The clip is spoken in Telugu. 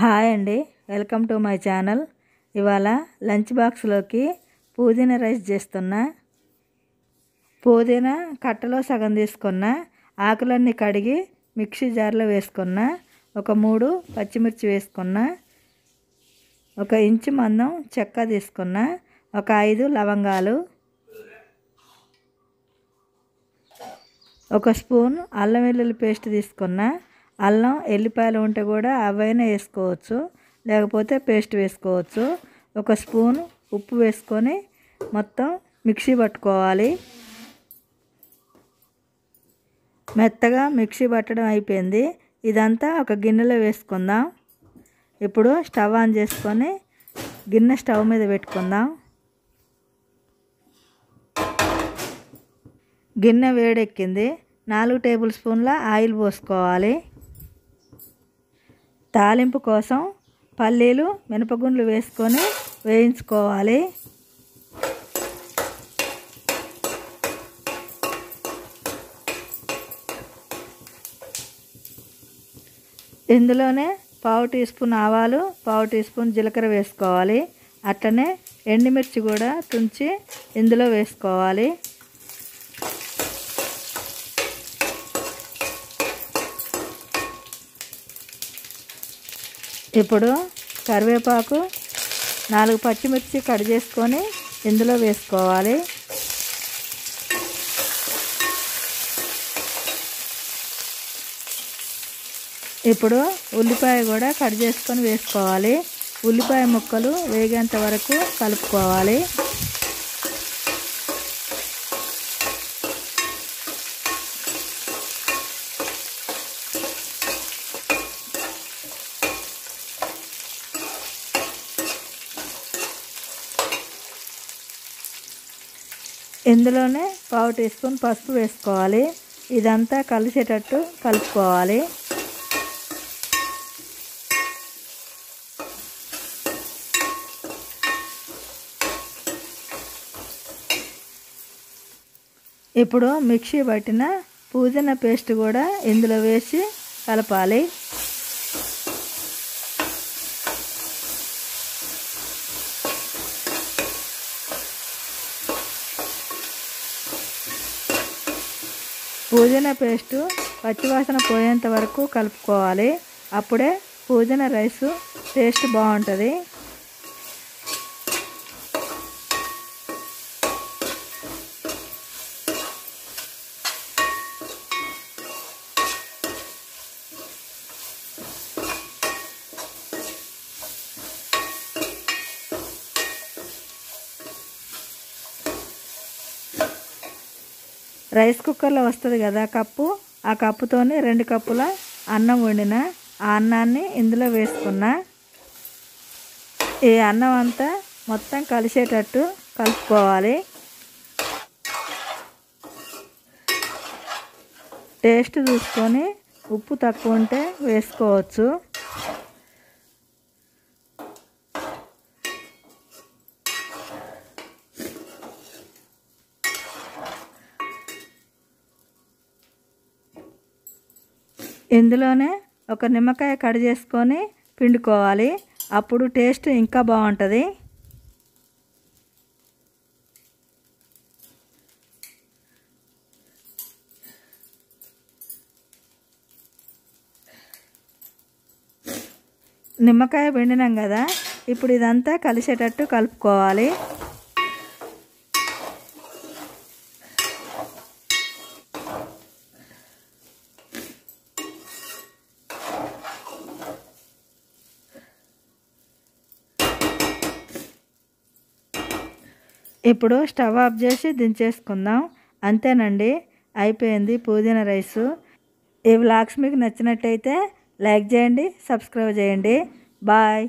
హాయ్ అండి, వెల్కమ్ టు మై ఛానల్. ఇవాళ లంచ్ బాక్స్లోకి పుదీనా రైస్ చేస్తున్నా. పుదీనా కట్టలో సగం తీసుకున్న, ఆకులన్నీ కడిగి మిక్సీ జార్లో వేసుకున్న, ఒక 3 పచ్చిమిర్చి వేసుకున్న, 1 ఇంచు మందం చెక్క తీసుకున్న, ఒక 5 లవంగాలు, 1 స్పూన్ అల్లం వెల్లుల్లి పేస్ట్ తీసుకున్న. అల్లం ఎల్లిపాయలు ఉంటే కూడా అవైనా వేసుకోవచ్చు, లేకపోతే పేస్ట్ వేసుకోవచ్చు. 1 స్పూన్ ఉప్పు వేసుకొని మొత్తం మిక్సీ పట్టుకోవాలి. మెత్తగా మిక్సీ పట్టడం అయిపోయింది. ఇదంతా ఒక గిన్నెలో వేసుకుందాం. ఇప్పుడు స్టవ్ ఆన్ చేసుకొని గిన్నె స్టవ్ మీద పెట్టుకుందాం. గిన్నె వేడెక్కింది. 4 టేబుల్ స్పూన్ల ఆయిల్ పోసుకోవాలి. తాలింపు కోసం పల్లీలు, మినపగుండ్లు వేసుకొని వేయించుకోవాలి. ఇందులోనే 1/2 టీ స్పూన్ ఆవాలు, 1/2 టీ స్పూన్ జీలకర్ర వేసుకోవాలి. అట్లనే ఎండుమిర్చి కూడా తుంచి ఇందులో వేసుకోవాలి. ఇప్పుడు కరివేపాకు, 4 పచ్చిమిర్చి కట్ చేసుకొని ఇందులో వేసుకోవాలి. ఇప్పుడు ఉల్లిపాయ కూడా కట్ చేసుకొని వేసుకోవాలి. ఉల్లిపాయ ముక్కలు వేగేంత వరకు కలుపుకోవాలి. ఇందులోనే 1/2 టీ స్పూన్ పసుపు వేసుకోవాలి. ఇదంతా కలిసేటట్టు కలుపుకోవాలి. ఇప్పుడు మిక్సీ పట్టిన పుదీనా పేస్ట్ కూడా ఇందులో వేసి కలపాలి. పుదీనా పేస్టు పచ్చివాసన పోయేంత వరకు కలుపుకోవాలి. అప్పుడే పుదీనా రైసు టేస్ట్ బాగుంటుంది. రైస్ కుక్కర్లో వస్తుంది కదా కప్పు, ఆ కప్పుతోని 2 కప్పుల అన్నం వండిన. ఆ అన్నాన్ని ఇందులో వేసుకున్నా. ఈ అన్నం అంతా మొత్తం కలిసేటట్టు కలుపుకోవాలి. టేస్ట్ చూసుకొని ఉప్పు తక్కువ ఉంటే వేసుకోవచ్చు. ఇందులోనే 1 నిమ్మకాయ కట్ చేసుకొని పిండుకోవాలి. అప్పుడు టేస్ట్ ఇంకా బాగుంటుంది. నిమ్మకాయ పిండినాం కదా, ఇప్పుడు ఇదంతా కలిసేటట్టు కలుపుకోవాలి. ఇప్పుడు స్టవ్ ఆఫ్ చేసి దించేసుకుందాం. అంతేనండి, అయిపోయింది పుదీనా రైసు. ఈ వ్లాగ్స్ మీకు నచ్చినట్టయితే లైక్ చేయండి, సబ్స్క్రైబ్ చేయండి. బాయ్.